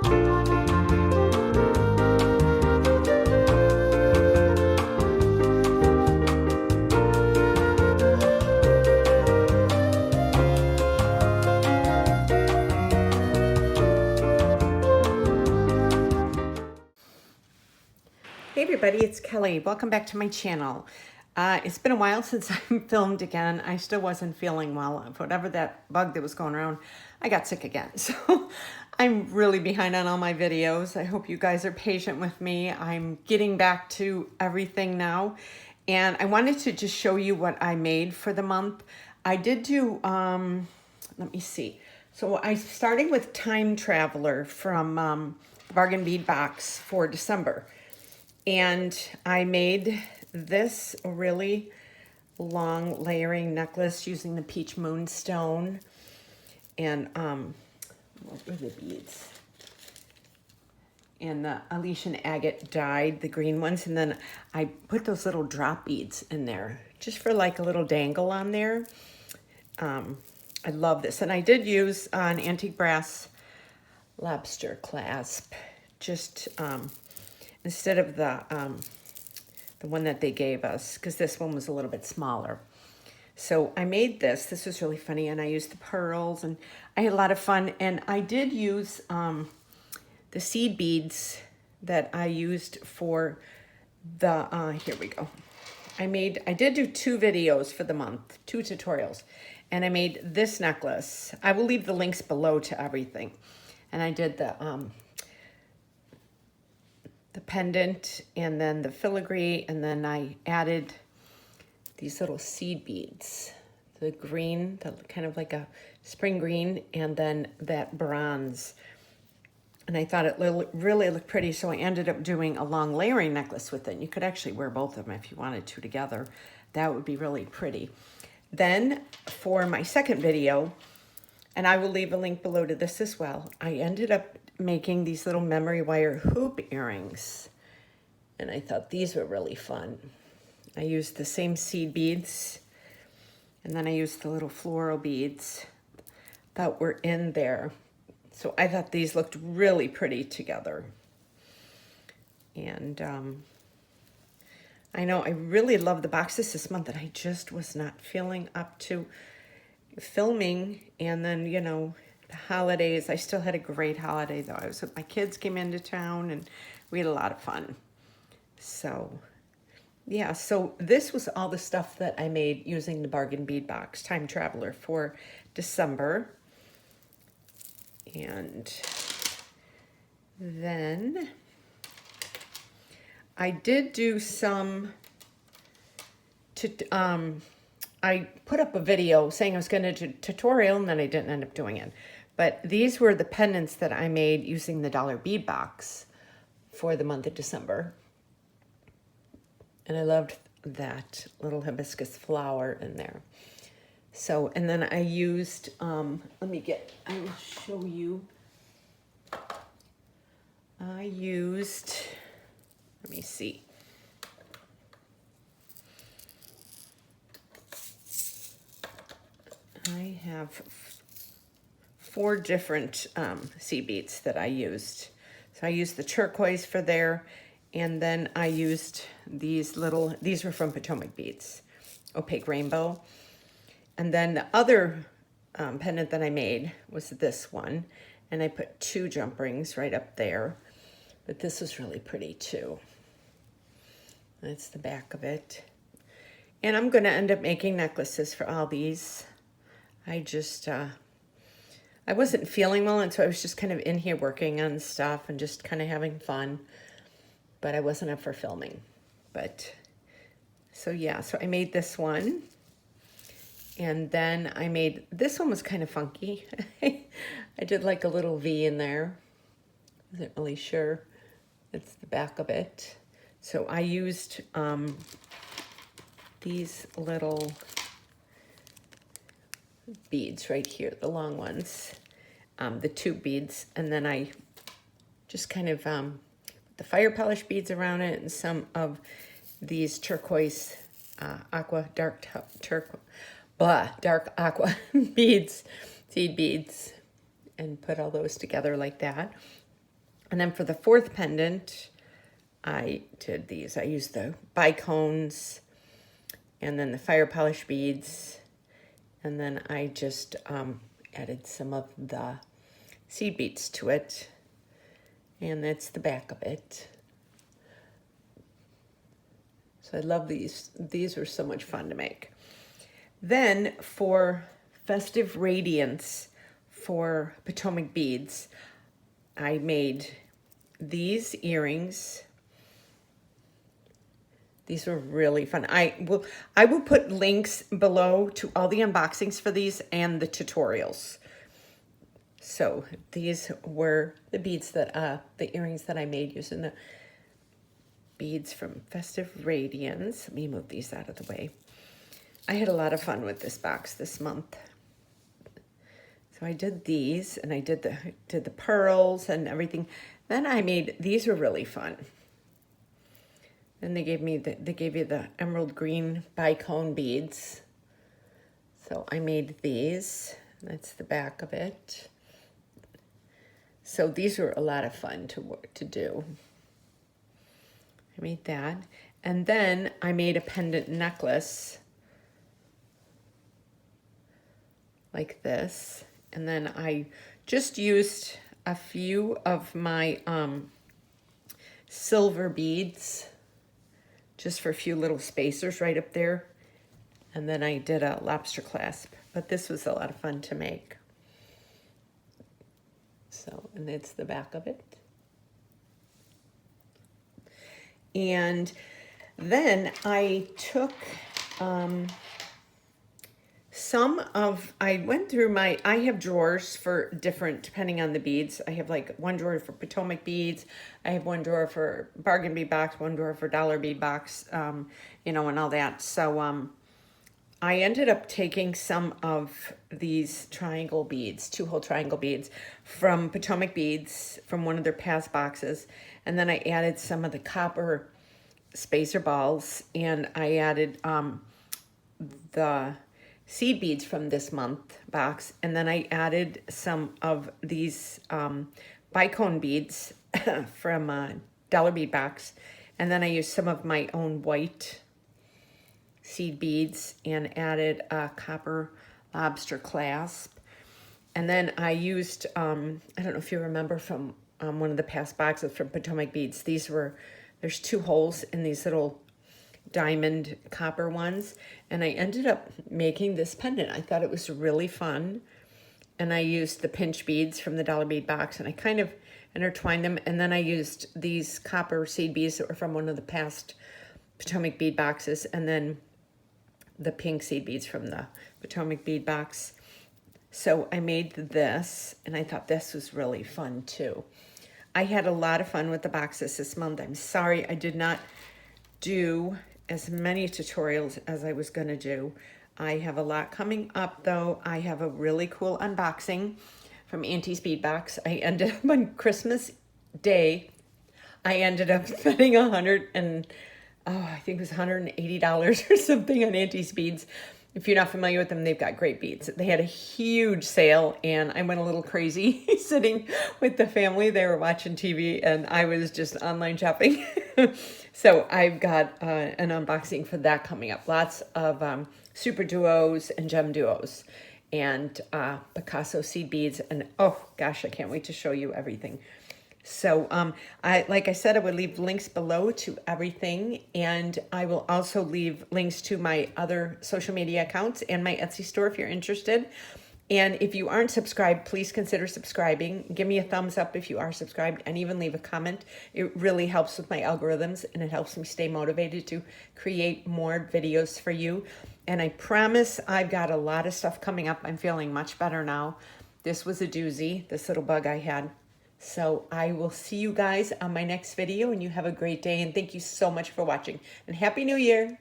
Hey everybody, it's Kelly. Welcome back to my channel. It's been a while since I filmed again. I still wasn't feeling well. Whatever that bug that was going around, I got sick again. So I'm really behind on all my videos. I hope you guys are patient with me. I'm getting back to everything now. And I wanted to just show you what I made for the month. I did do, let me see. So I started with Time Traveler from Bargain Bead Box for December. And I made this really long layering necklace using the peach moonstone and what were the beads? And the Alician agate dyed, the green ones, and then I put those little drop beads in there just for like a little dangle on there. I love this, and I did use an antique brass lobster clasp, just instead of the one that they gave us, because this one was a little bit smaller. So I made this. This was really funny, and I used the pearls, and I had a lot of fun. And I did use the seed beads that I used for the, here we go. I did do 2 videos for the month, 2 tutorials, and I made this necklace. I will leave the links below to everything. And I did the pendant and then the filigree, and then I added these little seed beads, the green, the kind of like a spring green, and then that bronze. And I thought it really looked pretty, so I ended up doing a long layering necklace with it. You could actually wear both of them if you wanted to together. That would be really pretty. Then for my second video, and I will leave a link below to this as well, I ended up making these little memory wire hoop earrings. And I thought these were really fun. I used the same seed beads, and then I used the little floral beads that were in there. So I thought these looked really pretty together. And I know I really love the boxes this month, and I just was not feeling up to filming. And then, you know, the holidays, I still had a great holiday though. I was with my kids, came into town, and we had a lot of fun. So yeah, so this was all the stuff that I made using the Bargain Bead Box Time Traveler for December. And then I did do some, I put up a video saying I was going to do a tutorial, and then I didn't end up doing it. But these were the pendants that I made using the dollar bead box for the month of December. And I loved that little hibiscus flower in there. So, and then I used, I will show you. I used, let me see. I have 4 different seed beads that I used. So I used the turquoise for there, and then I used these were from Potomac Beads, opaque rainbow. And then the other pendant that I made was this one, and I put 2 jump rings right up there. But this was really pretty too. That's the back of it. And I'm going to end up making necklaces for all these. I just, I wasn't feeling well, and so I was just kind of in here working on stuff and just kind of having fun. But I wasn't up for filming. But, so yeah, so I made this one. And then I made, this one was kind of funky. I did like a little V in there. Wasn't really sure. It's the back of it. So I used these little beads right here, the long ones, the 2 beads, and then I just kind of the fire polish beads around it, and some of these turquoise dark aqua beads, seed beads, and put all those together like that. And then for the fourth pendant, I did these. I used the bicones and then the fire polish beads. And then I just added some of the seed beads to it. And that's the back of it. So I love these. These were so much fun to make. Then for Festive Radiance for Potomac beads, I made these earrings. These were really fun. I will put links below to all the unboxings for these and the tutorials. So these were the beads that the earrings that I made using the beads from Festive Radiance. Let me move these out of the way. I had a lot of fun with this box this month. So I did these, and I did the pearls and everything. Then I made, these were really fun. Then they gave you the emerald green bicone beads. So I made these. That's the back of it. So these were a lot of fun to do. I made that. And then I made a pendant necklace like this. And then I just used a few of my silver beads just for a few little spacers right up there. And then I did a lobster clasp, but this was a lot of fun to make. So, and it's the back of it. And then I took I went through I have drawers for different, depending on the beads. I have like one drawer for Potomac beads. I have one drawer for bargain bead box, one drawer for dollar bead box, and all that. So I ended up taking some of these triangle beads, 2-hole triangle beads from Potomac Beads from one of their past boxes. And then I added some of the copper spacer balls, and I added the seed beads from this month box. And then I added some of these bicone beads from dollar bead box. And then I used some of my own white seed beads and added a copper lobster clasp. And then I used, I don't know if you remember from one of the past boxes from Potomac Beads, there's 2 holes in these little diamond copper ones. And I ended up making this pendant. I thought it was really fun. And I used the pinch beads from the dollar bead box, and I kind of intertwined them. And then I used these copper seed beads that were from one of the past Potomac bead boxes, and then the pink seed beads from the Potomac bead box. So I made this, and I thought this was really fun too. I had a lot of fun with the boxes this month. I'm sorry I did not do as many tutorials as I was going to do. I have a lot coming up though. I have a really cool unboxing from Auntie's Bead Box. I ended up on Christmas Day, I ended up spending I think it was $180 or something on Auntie's Beads. If you're not familiar with them, they've got great beads. They had a huge sale, and I went a little crazy sitting with the family. They were watching TV, and I was just online shopping. So I've got an unboxing for that coming up. Lots of super duos and gem duos and Picasso seed beads. And oh gosh, I can't wait to show you everything. So like I said, I would leave links below to everything, and I will also leave links to my other social media accounts and my Etsy store if you're interested. And if you aren't subscribed, please consider subscribing. Give me a thumbs up if you are subscribed, and even leave a comment. It really helps with my algorithms, and it helps me stay motivated to create more videos for you. And I promise I've got a lot of stuff coming up. I'm feeling much better now. This was a doozy, this little bug I had. So I will see you guys on my next video, and you have a great day. And thank you so much for watching, and Happy New Year.